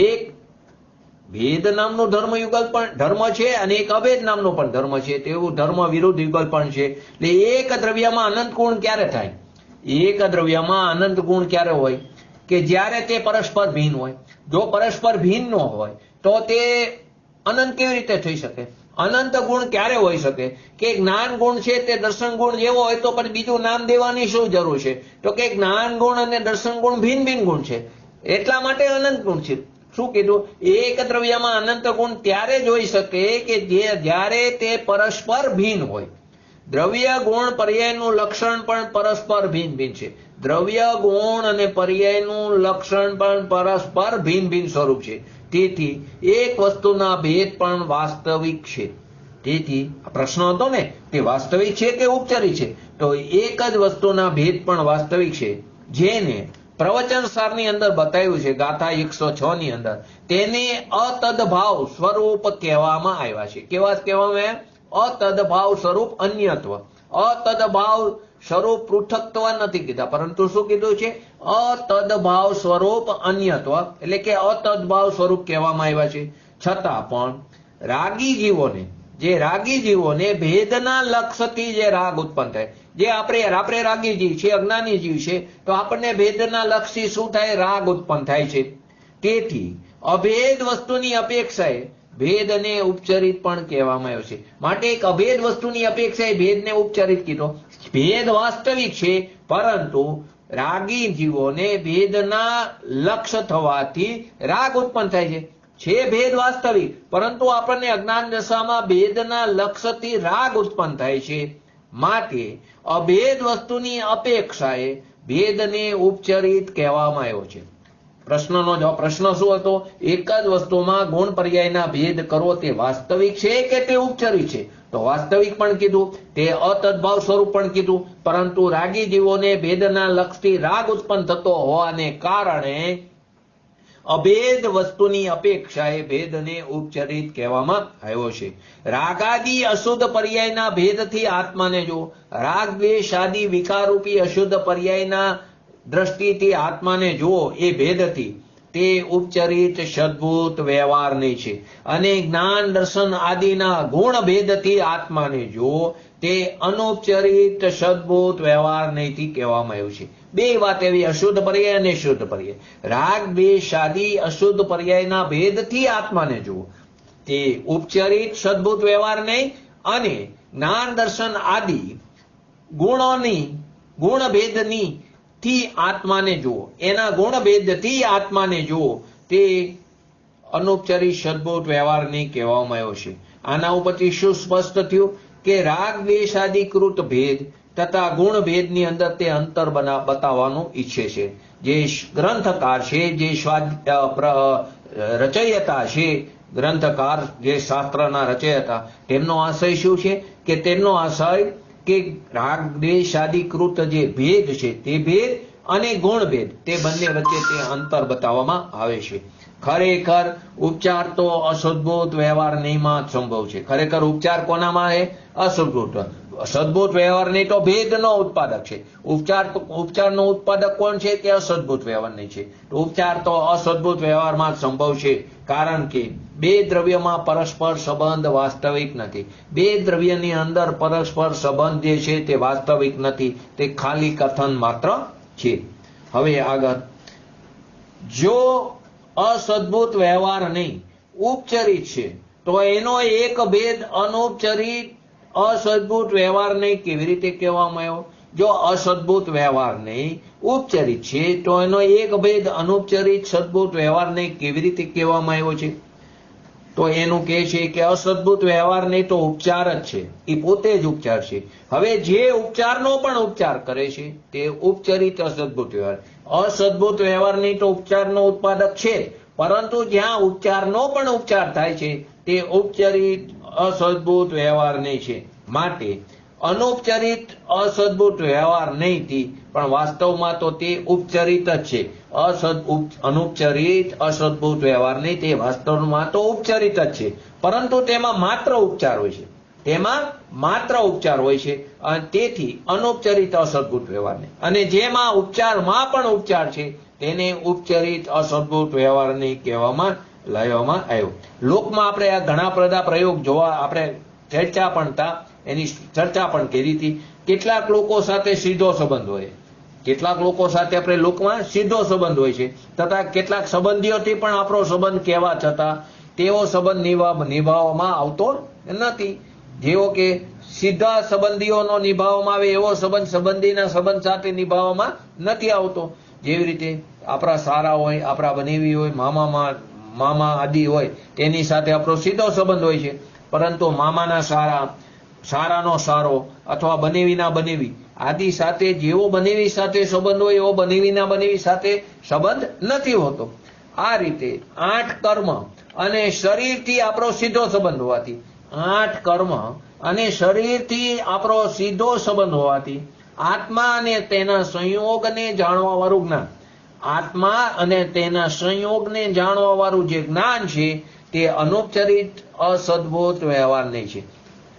એક ભેદ નામનો ધર્મયુગલ પણ ધર્મ છે અને એક અભેદ નામનો પણ ધર્મ છે, તેવું ધર્મ વિરુદ્ધ યુગલ પણ છે. એટલે એક દ્રવ્યમાં અનંત ગુણ ક્યારે થાય? એક દ્રવ્યમાં અનંત ગુણ ક્યારે હોય? કે જ્યારે તે પરસ્પર ભિન્ન હોય. જો પરસ્પર ભિન્ન ન હોય તો તે અનંત કેવી રીતે થઈ શકે? અનંત ગુણ ક્યારે હોઈ શકે? કે જ્ઞાન ગુણ છે તે દર્શન ગુણ જેવો હોય તો પણ બીજું નામ દેવાની શું જરૂર છે? તો કે જ્ઞાન ગુણ અને દર્શન ગુણ ભિન્ન ભિન્ન ગુણ છે, એટલા માટે અનંત ગુણ છે. શું કીધું? એક દ્રવ્યમાં અનંત ગુણ ત્યારે જ હોઈ શકે કે જ્યારે તે પરસ્પર ભિન્ન હોય. દ્રવ્ય ગુણ પર્યાયનું લક્ષણ પણ પરસ્પર ભિન્ન ભિન્ન છે. દ્રવ્ય ગુણ અને પર્યાયનું લક્ષણ પણ પરસ્પર ભિન્ન ભિન્ન સ્વરૂપ છે. તેથી એક વસ્તુના ભેદ પણ વાસ્તવિક છે. તેથી પ્રશ્ન હતો ને, તે વાસ્તવિક છે કે ઉપચારિક છે? તો એક જ વસ્તુના ભેદ પણ વાસ્તવિક છે, જેને પ્રવચન સારની અંદર બતાવ્યું છે, ગાથા 106 ની અંદર. તેને અતદભાવ સ્વરૂપ કહેવામાં આવ્યા છે. કેવા કહેવામાં આવ્યા? અતદભાવ સ્વરૂપ અન્યત્વ. અતદભાવ સ્વરૂપ પૃથકત્વ નથી કીધા, પરંતુ શું કીધું છે? અતદભાવ સ્વરૂપ અન્યત્વ, એટલે કે અતદભાવ સ્વરૂપ કહેવામાં આવ્યા છે. છતાં પણ રાગી જીવોને ભેદના લક્ષથી જે રાગ ઉત્પન્ન થાય, જે આપણે રાગી જીવ છે, અજ્ઞાની જીવ છે, તો આપણને ભેદના લક્ષથી શું થાય? રાગ ઉત્પન્ન થાય છે. તેથી અભેદ વસ્તુની અપેક્ષાએ ભેદને ઉપચરિત પણ કહેવામાં આવ્યો છે. માટે એક અભેદ વસ્તુની અપેક્ષાએ ભેદને ઉપચરિત કીધો. ભેદ વાસ્તવિક છે, પરંતુ રાગી જીવોને ભેદના લક્ષ થવાથી રાગ ઉત્પન્ન થાય છે ભેદ વાસ્તવિક, પરંતુ આપણને અજ્ઞાન દશામાં ભેદના લક્ષથી રાગ ઉત્પન્ન થાય છે. માટે અભેદ વસ્તુની અપેક્ષાએ ભેદને ઉપચરિત કહેવામાં આવ્યો છે. પ્રશ્ન શું હતો? એક જ વસ્તુમાં ગુણ પર્યાયના ભેદ કરવો તે વાસ્તવિક છે કે તે ઉપચરિત છે? તો વાસ્તવિક પણ કીધું, તે અતદભાવ સ્વરૂપ પણ કીધું, પરંતુ રાગી જીવોને ભેદના લક્ષથી રાગ ઉત્પન્ન થતો હોવાને કારણે અભેદ વસ્તુની અપેક્ષાએ ભેદને ઉપચરિત કહેવામાં આવ્યો છે. રાગાદી અશુદ્ધ પર્યાયના ભેદથી આત્માને જો, રાગ દ્વેષ આદિ વિકારરૂપી અશુદ્ધ પર્યાયના દ્રષ્ટિથી આત્માને જુઓ એ ભેદથી, તે ઉપચરિત સદભૂત વ્યવહાર નહીં છે. અને જ્ઞાન દર્શન આદિના ગુણ ભેદથી આત્માને જુઓ, તે અનુપચરિત સદભૂત વ્યવહાર નહીંથી કહેવામાં આવ્યું છે. બે વાત એવી, અશુદ્ધ પર્યાય અને શુદ્ધ પર્યાય. રાગ દ્વેષ આદિ અશુદ્ધ પર્યાયના ભેદથી આત્માને જુઓ, તે ઉપચરિત સદભૂત વ્યવહાર નહીં, અને જ્ઞાન દર્શન આદિ ગુણ ભેદની થી આત્માને જુઓ, એના ગુણ ભેદથી આત્માને જુઓ, તે અનુપચરિત સદભૂત વ્યવહાર નહીં કહેવામાં આવ્યો છે. આના ઉપરથી શું સ્પષ્ટ થયું? કે રાગ દ્વેષ આદિ કૃત ભેદ તથા ગુણ ભેદની અંદર તે અંતર બતાવવાનું ઈચ્છે છે. જે ગ્રંથકાર છે, જે રચયિતા છે, ગ્રંથકાર જે શાસ્ત્રના રચયિતા, તેમનો આશય શું છે કે તેમનો આશય કે રાગ દ્વેષાદિકૃત જે ભેદ છે તે ભેદ અને ગુણ ભેદ તે બંને વચ્ચે તે અંતર બતાવવામાં આવે છે. ખરેખર ઉપચાર તો અસદભૂત વ્યવહાર નહીંમાં જ સંભવ છે. ખરેખર ઉપચાર કોનામાં છે? અસદભૂત. સદભૂત વ્યવહાર નહીં તો ભેદનો ઉત્પાદક છે. ઉપચારનો ઉત્પાદક કોણ છે? કે અસદભૂત વ્યવહાર નહીં છે. તો ઉપચાર તો અસદભૂત વ્યવહારમાં જ સંભવ છે, કારણ કે બે દ્રવ્યમાં પરસ્પર સંબંધ વાસ્તવિક નથી. બે દ્રવ્યની અંદર પરસ્પર સંબંધ જે છે તે વાસ્તવિક નથી, તે ખાલી કથન માત્ર છે. હવે આગળ, જો અસદભૂત વ્યવહાર નહીં ઉપચરિત છે તો એનો એક ભેદ અનૌપચરિત અસદભૂત વ્યવહાર નહીં કેવી રીતે કહેવામાં આવ્યો? જો અસદભૂત વ્યવહાર નહીં ઉપચરિત છે તો એનો એક ભેદ અનૌપચરિત સદભૂત વ્યવહાર નહીં કેવી રીતે કહેવામાં આવ્યો છે? તો એનું કહે છે કે અસદભૂત વ્યવહાર નહીં તો ઉપચાર જ છે, એ પોતે જ ઉપચાર છે. હવે જે ઉપચારનો પણ ઉપચાર કરે છે તે ઉપચરિત અસદભૂત વ્યવહાર. અસદભૂત વ્યવહાર નહીં તો ઉપચારનો ઉત્પાદક છે, પરંતુ જ્યાં ઉપચારનો પણ ઉપચાર થાય છે તે ઉપચરિત અસદભૂત વ્યવહાર નહીં છે. માટે અનૌપચરિત અસદભૂત વ્યવહાર નહીંથી પણ વાસ્તવમાં તો તે ઉપચરિત જ છે. અનૌપચરિત અસદભૂત વ્યવહાર નહીં, તે વાસ્તવમાં તો ઉપચરિત જ છે, પરંતુ તેમાં માત્ર ઉપચાર હોય છે. તેમાં માત્ર ઉપચાર હોય છે, અને તેથી અનૌપચરિત અસદભૂત વ્યવહાર નહીં. અને જેમાં ઉપચારમાં પણ ઉપચાર છે તેને ઉપચરિત અસદભૂત વ્યવહાર નહીં કહેવામાં લાવવામાં આવ્યો. લોકમાં આપણે આ ઘણા બધા પ્રયોગ જોવા આપણે એની ચર્ચા પણ કરી હતી. કેટલાક લોકો સાથે સીધો સંબંધ હોય, કેટલાક લોકો સાથે આપણે લોકમાં સીધો સંબંધ હોય છે, તથા કેટલાક સંબંધીઓથી પણ આપણો સંબંધ કહેવા છતાં તેવો સંબંધ નિભાવવામાં આવતો નથી. જેવો કે સીધા સંબંધીઓનો નિભાવવામાં આવે એવો સંબંધ સંબંધીના સંબંધ સાથે નિભાવવામાં નથી આવતો. જેવી રીતે આપણા સારા હોય, આપણા બનેવી હોય, મામા આદિ હોય, તેની સાથે આપણો સીધો સંબંધ હોય છે, પરંતુ મામાના સારાનો સારો અથવા બનેવીના બનેવી આદિ સાથે જેવો બનેવી સાથે સંબંધ હોય એવો બનેવીના બનેવી સાથે સંબંધ નથી હોતો. આ રીતે 8 કર્મ અને શરીરથી આપણો સીધો સંબંધ હોવાથી, 8 કર્મ અને શરીરથી આપણો સીધો સંબંધ હોવાથી આત્મા અને તેના સંયોગને જાણવા વાળું જ્ઞાન, આત્મા અને તેના સંયોગને જાણવા વાળું જે જ્ઞાન છે તે અનૌપચરિત અસદભૂત વ્યવહાર નહીં છે.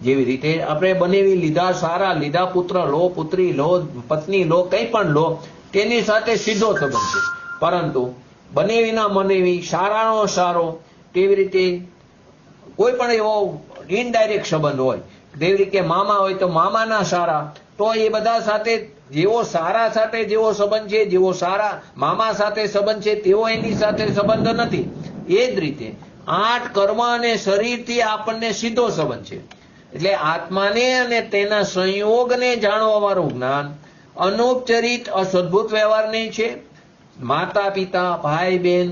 જેવી રીતે આપણે બનેવી લીધા, સારા લીધા, પુત્ર લો, પુત્રી લો, પત્ની લો, કંઈ પણ લો, તેની સાથે સીધો સંબંધ છે. પરંતુ બનેવીના બનેવી, સારાનો સારો, તેવી રીતે કોઈ પણ એવો ઇનડાયરેક્ટ સંબંધ હોય, જેવી રીતે મામા હોય તો મામાના સારા, તો એ બધા સાથે જેવો સારા સાથે જેવો સંબંધ છે, જેવો સારા મામા સાથે સંબંધ છે તેવો એની સાથે સંબંધ નથી. એ જ રીતે 8 કર્મ અને શરીરથી આપણને સીધો સંબંધ છે. એટલે આત્માને અને તેના સંયોગને જાણવા વાળું જ્ઞાન અનૌપચરિત અસદભૂત વ્યવહાર નહીં છે. માતા પિતા, ભાઈ બહેન,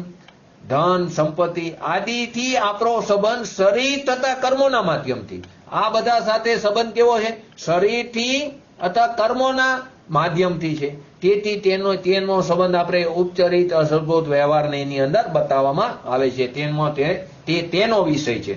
ધન સંપત્તિ આદિથી આપણો સંબંધ શરીર તથા કર્મોના માધ્યમથી, આ બધા સાથે સંબંધ કેવો છે? શરીરથી અથવા કર્મોના માધ્યમથી છે. તેથી તેનો સંબંધ આપણે ઉપચરિત અસદભૂત વ્યવહારને એની અંદર બતાવવામાં આવે છે. તેનો વિષય છે.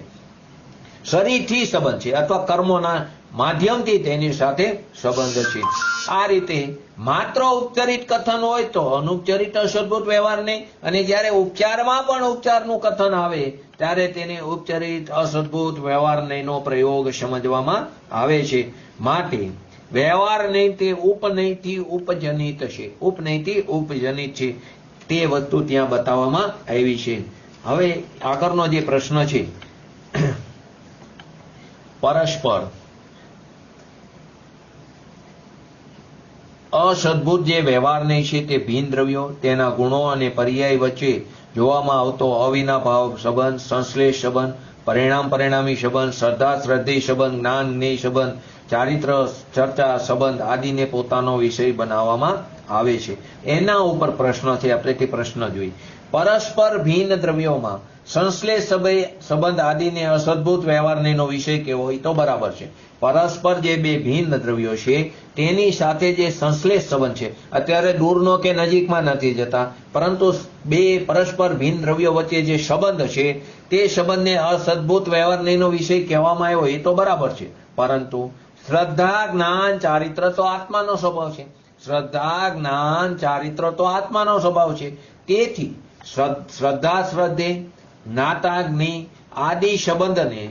શરીરથી સંબંધ છે અથવા કર્મોના માધ્યમથી તેની સાથે સંબંધ છે. આ રીતે માત્ર ઉપચરિત કથન હોય તો અનુપચરિત અસદભૂત વ્યવહાર નહીં, અને જ્યારે ઉપચારમાં પણ ઉપચારનું કથન આવે ત્યારે તેને ઉપચરિત અસદભૂત વ્યવહાર નહીંનો પ્રયોગ સમજવામાં આવે છે. માટે વ્યવહાર નહીં તે ઉપનયથી ઉપજનિત છે, ઉપનયથી ઉપજનિત છે, તે વસ્તુ ત્યાં બતાવવામાં આવી છે. હવે આગળનો જે પ્રશ્ન છે, પરસ્પર અસદભૂત જે વ્યવહાર નહીં છે તે ભિન્ન દ્રવ્યો, તેના ગુણો અને પર્યાય વચ્ચે જોવામાં આવતો અવિનાભાવ સંબંધ, સંશ્લેષ સંબંધ, પરિણામી સંબંધ, શ્રદ્ધા શ્રદ્ધેય સંબંધ, જ્ઞાન જ્ઞેય સંબંધ, ચારિત્ર ચર્ચા સંબંધ આદિને પોતાનો વિષય બનાવવામાં આવે છે. એના ઉપર પ્રશ્ન છે. આપણે તે પ્રશ્ન જોઈએ. પરસ્પર ભિન્ન દ્રવ્યોમાં સંશ્લેષ સંબંધ આદિને અસદભૂત વ્યવહારનો વિષય કેવો હોય તો બરાબર છે. પરસ્પર જે બે ભિન્ન દ્રવ્યો છે તેની સાથે જે સંશ્લેષ સંબંધ છે, અત્યારે દૂરનો કે નજીકમાં નથી જતા, પરંતુ બે પરસ્પર ભિન્ન દ્રવ્યો વચ્ચે જે સંબંધ છે તે સંબંધને અસદભૂત વ્યવહારનો વિષય કહેવામાં આવ્યો એ તો બરાબર છે. પરંતુ શ્રદ્ધા જ્ઞાન ચારિત્ર તો આત્માનો સ્વભાવ છે. શ્રદ્ધા જ્ઞાન ચારિત્ર તો આત્માનો સ્વભાવ છે. તેથી શ્રદ્ધા શ્રદ્ધે જ્ઞાતાગ્નિ આદિ સંબંધને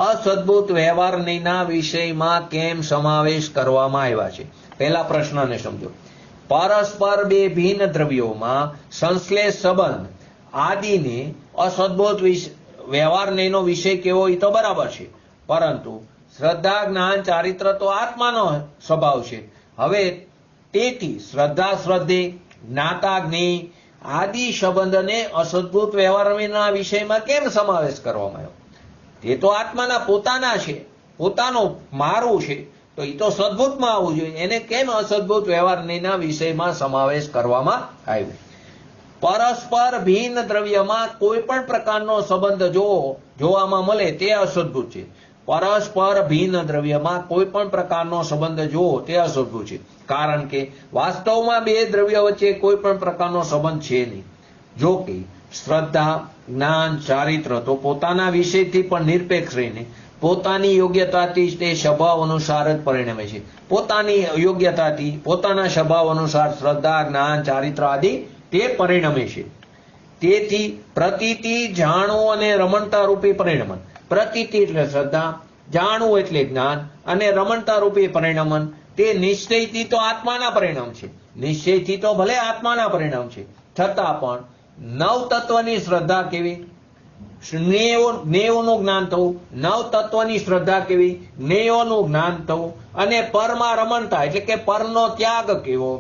અસદભૂત વ્યવહારના વિષયમાં કેમ સમાવેશ કરવામાં આવ્યા છે? પહેલા પ્રશ્નને સમજો. પરસ્પર બે ભિન્ન દ્રવ્યોમાં સંશ્લેષ સંબંધ આદિને અસદભૂત વ્યવહારનો વિષય કેવો એ તો બરાબર છે, પરંતુ શ્રદ્ધા જ્ઞાન ચારિત્ર તો આત્માનો સ્વભાવ છે. હવે તેથી શ્રદ્ધા શ્રદ્ધે જ્ઞાતાગ્નિ આદિ સંબંધને અસદભૂત વ્યવહારના વિષયમાં કેમ સમાવેશ કરવામાં આવ્યો? તે તો આત્માના પોતાના છે, પોતાનું મારું છે, તો એ તો સદભૂતમાં આવવું જોઈએ. એને કેમ અસદભૂત વ્યવહારના વિષયમાં સમાવેશ કરવામાં આવ્યો? પરસ્પર ભિન્ન દ્રવ્યમાં કોઈ પણ પ્રકારનો સંબંધ જોવામાં મળે તે અસદભૂત છે. પરસ્પર ભિન્ન દ્રવ્યમાં કોઈ પણ પ્રકારનો સંબંધ જોવો તે અસદભૂત છે, કારણ કે વાસ્તવમાં બે દ્રવ્ય વચ્ચે કોઈ પણ પ્રકારનો સંબંધ છે નહીં. જો કે શ્રદ્ધા જ્ઞાન ચારિત્ર તો પોતાના વિષયથી પણ નિરપેક્ષ રહીને પોતાની યોગ્યતાથી તે સ્વભાવ અનુસાર જ પરિણમે છે. પોતાની યોગ્યતાથી પોતાના સ્વભાવ અનુસાર શ્રદ્ધા જ્ઞાન ચારિત્ર આદિ તે પરિણમે છે. તેથી પ્રતીતિ જાણવું અને રમણતા રૂપી પરિણમન. પ્રતીતિ એટલે શ્રદ્ધા, જાણવું એટલે જ્ઞાન, અને રમણતા રૂપી પરિણમન તે નિશ્ચયથી તો આત્માના પરિણામ છે. નિશ્ચયથી તો ભલે આત્માના પરિણામ છે, છતાં પણ નવ તત્વની શ્રદ્ધા કેવી? જ્ઞેયોનું જ્ઞાન થવું. નવ તત્વની શ્રદ્ધા કેવી? જ્ઞેયોનું જ્ઞાન થવું. અને પરમાં રમણતા એટલે કે પરનો ત્યાગ કેવો?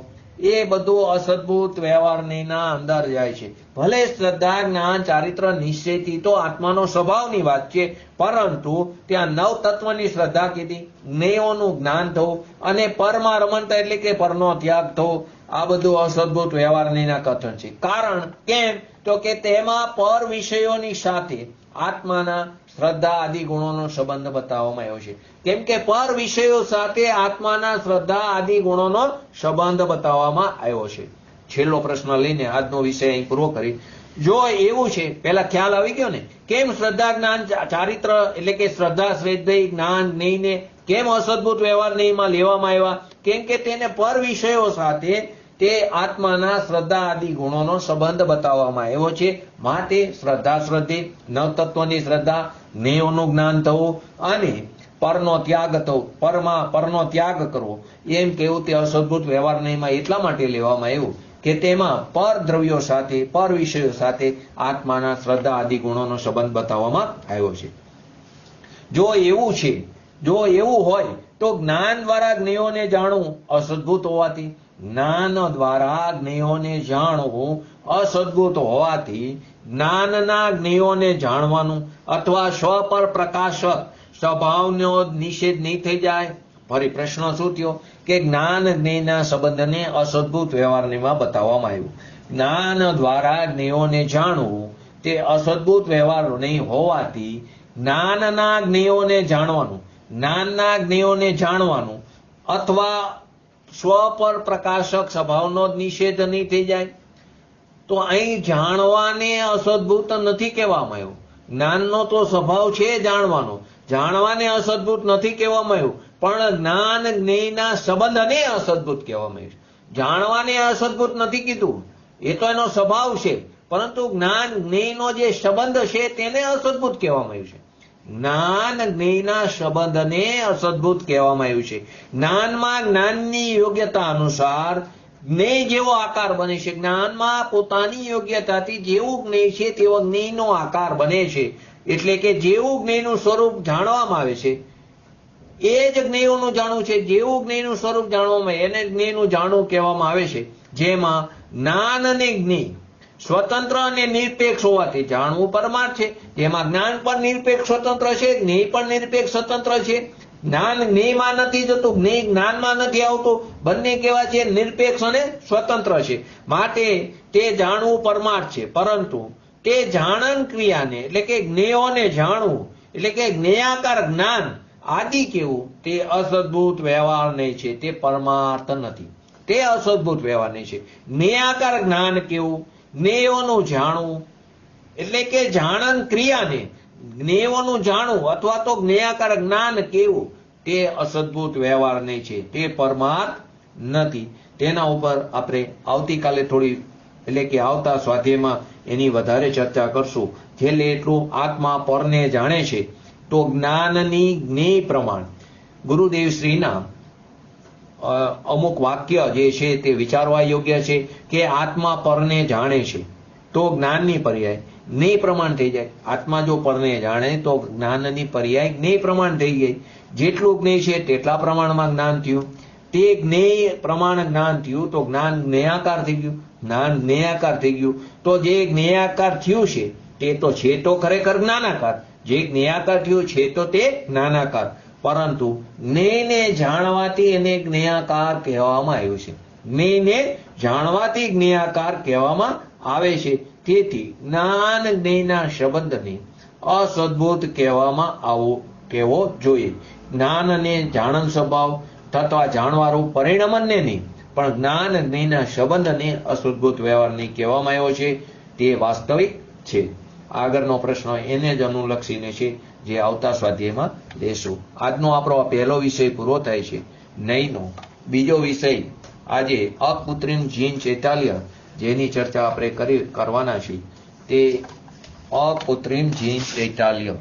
એ બધું અસદભૂત વ્યવહારના અંદર જાય છે. ભલે શ્રદ્ધા જ્ઞાન ચારિત્ર નિશ્ચયથી તો આત્માનો સ્વભાવની વાત છે, પરંતુ ત્યાં નવ તત્વની શ્રદ્ધા કીધી, જ્ઞેયોનું જ્ઞાન થવું અને પરમાં રમણતા એટલે કે પરનો ત્યાગ થવો, આ બધું અસદભૂત વ્યવહારના કથન છે. કારણ કેમ? તો કે તેમાં પર વિષયોની સાથે આત્માના શ્રદ્ધા આદિ ગુણોનો સંબંધ બતાવવામાં આવ્યો છે. કેમ કે પર વિષયો સાથે આત્માના શ્રદ્ધા આદિ ગુણોનો સંબંધ બતાવવામાં આવ્યો છે. છેલ્લો પ્રશ્ન લઈને આજનો વિષય અહીં પૂરો કરી. જો એવું છે, પેલા ખ્યાલ આવી ગયો ને, કેમ શ્રદ્ધા જ્ઞાન ચારિત્ર એટલે કે શ્રદ્ધા શ્રદ્ધેય જ્ઞાન જ્ઞેયને કેમ અસદભૂત વ્યવહારમાં લેવામાં આવ્યા? કેમ કે તેને પર વિષયો સાથે તે આત્માના શ્રદ્ધા આદિ ગુણોનો સંબંધ બતાવવામાં આવ્યો છે. માટે શ્રદ્ધા શ્રદ્ધે નવ તત્વની શ્રદ્ધા, જ્ઞેયોનું જ્ઞાન થવું અને પરનો ત્યાગ થવો, પરનો ત્યાગ કરવો, એમ કેવું તે અસદભૂત વ્યવહારમાં એટલા માટે લેવામાં આવ્યું કે તેમાં પર દ્રવ્યો સાથે પર વિષયો સાથે આત્માના શ્રદ્ધા આદિ ગુણોનો સંબંધ બતાવવામાં આવ્યો છે. જો એવું હોય તો જ્ઞાન દ્વારા જ્ઞેયોને જાણવું અસદભૂત હોવાથી, જ્ઞાન દ્વારા જ્ઞેયોને જાણવું અસદભૂત હોવાથી જ્ઞાનના જ્ઞેયોને જાણવાનું અથવા સ્વ પર પ્રકાશક સ્વભાવનો નિષેધ નહીં થઈ જાય. ફરી પ્રશ્ન શું થયો કે જ્ઞાન જ્ઞેયના સંબંધને અસદભૂત વ્યવહારમાં બતાવવામાં આવ્યું. જ્ઞાન દ્વારા જ્ઞેયોને જાણવું તે અસદભૂત વ્યવહાર નહીં હોવાથી જ્ઞાનના જ્ઞેયોને જાણવાનું અથવા સ્વ પર પ્રકાશક સ્વભાવનો નિષેધ નહીં થઈ જાય. તો અહીં જાણવાને અસદભૂત નથી કહેવામાં આવ્યું. જ્ઞાનનો તો સ્વભાવ છે જાણવાનો, જાણવાને અસદભૂત નથી કહેવામાં આવ્યું, પણ જ્ઞાન જ્ઞેયના સંબંધને અસદભૂત કહેવામાં આવ્યું. જાણવાને અસદભૂત નથી કીધું, એ તો એનો સ્વભાવ છે, પરંતુ જ્ઞાન જ્ઞેયનો જે સંબંધ છે તેને અસદભૂત કહેવામાં આવ્યું છે. જ્ઞાન જ્ઞેયના સંબંધને અસદભૂત કહેવામાં આવ્યું છે. જ્ઞાનમાં જ્ઞાનની યોગ્યતા અનુસાર જ્ઞેય જેવો આકાર બને છે. જ્ઞાનમાં પોતાની યોગ્યતાથી જેવું જ્ઞેય છે તેવો જ્ઞેયનો આકાર બને છે. એટલે કે જેવું જ્ઞેયનું સ્વરૂપ જાણવામાં આવે છે એ જ જ્ઞેયોનું જાણવું છે. જેવું જ્ઞેયનું સ્વરૂપ જાણવામાં આવે એને જ્ઞેયનું જાણવું કહેવામાં આવે છે. જેમાં જ્ઞાન અને જ્ઞેય સ્વતંત્ર અને નિરપેક્ષ હોવાથી જાણવું પરમાર્થ છે. જેમાં જ્ઞાન પણ નિરપેક્ષ સ્વતંત્ર છે, જ્ઞેય પણ નિરપેક્ષ સ્વતંત્ર છે. જ્ઞાન જ્ઞેયમાં નથી જતું, જ્ઞેય જ્ઞાનમાં નથી આવતું. બંને કેવા છે? નિરપેક્ષ અને સ્વતંત્ર છે. માટે તે જાણવું પરમાર્થ છે. પરંતુ તે જાણન ક્રિયાને એટલે કે જ્ઞેયોને જાણવું એટલે કે જ્ઞેયાકાર જ્ઞાન આદિ કેવું તે અસદભૂત વ્યવહાર નહીં છે, તે પરમાર્થ નથી. તે અસદભૂત વ્યવહાર નહીં છે. જ્ઞેયાકાર જ્ઞાન કેવું, જ્ઞેયોનું જાણવું એટલે કે જાણન ક્રિયાને જ્ઞેયોનું જાણવું અથવા તો જ્ઞેયાકાર જ્ઞાન કેવું તે અસદભૂત વ્યવહાર નહીં છે, તે પરમાર્થ નથી. તેના ઉપર આપણે આવતીકાલે થોડી એટલે કે આવતા સ્વાધ્યાયમાં એની વધારે ચર્ચા કરશું. છેલ્લે એટલું આત્મા પરને જાણે છે તો જ્ઞાનની જ્ઞેય પ્રમાણ ગુરુદેવ શ્રીના અમુક વાક્ય જે છે તે વિચારવા યોગ્ય છે કે આત્મા પરને જાણે છે તો જ્ઞાનની પર્યાય જ્ઞેય પ્રમાણ થઈ જાય. આત્મા જો પરને જાણે તો જ્ઞાનની પર્યાય જ્ઞેય પ્રમાણ થઈ ગઈ. જેટલું જ્ઞેય છે તેટલા પ્રમાણમાં જ્ઞાન થયું. તે જ્ઞેય પ્રમાણ જ્ઞાન થયું તો જ્ઞાન જ્ઞેયાકાર થઈ ગયું. જ્ઞાન જ્ઞેયાકાર થઈ ગયું તો જે જ્ઞેયાકાર થયું છે તે તો છે તો ખરેખર જ્ઞાનાકાર. જે જ્ઞેયાકાર થયું છે તો તે જ્ઞાનાકાર, પરંતુ જ્ઞેયને જાણવાથી એને જ્ઞેયાકાર કહેવામાં આવ્યું છે. જ્ઞેયને જાણવાથી જ્ઞેયાકાર કહેવામાં આવે છે. તેથી જ્ઞાન જ્ઞેયના સંબંધને અસદભૂત કહેવામાં કહેવો જોઈએ. જ્ઞાન અને જાણન સ્વભાવ તથા જાણવારું પરિણમનને નહીં, પણ જ્ઞાન જ્ઞેયના સંબંધને અસદભૂત વ્યવહાર નહીં કહેવામાં આવ્યો છે, તે વાસ્તવિક છે. આગળનો પ્રશ્ન એને જ અનુલક્ષીને છે, જે આવતા સ્વાધ્યાયમાં લેશું. આજનો આપણો આ પહેલો વિષય પૂરો થાય છે. નહીંનો બીજો વિષય આજે અકૃત્રિમ જીન ચૈતાલ્ય, જેની ચર્ચા આપણે કરવાના છીએ, તે અકૃત્રિમ જીન ચૈતાલ્ય.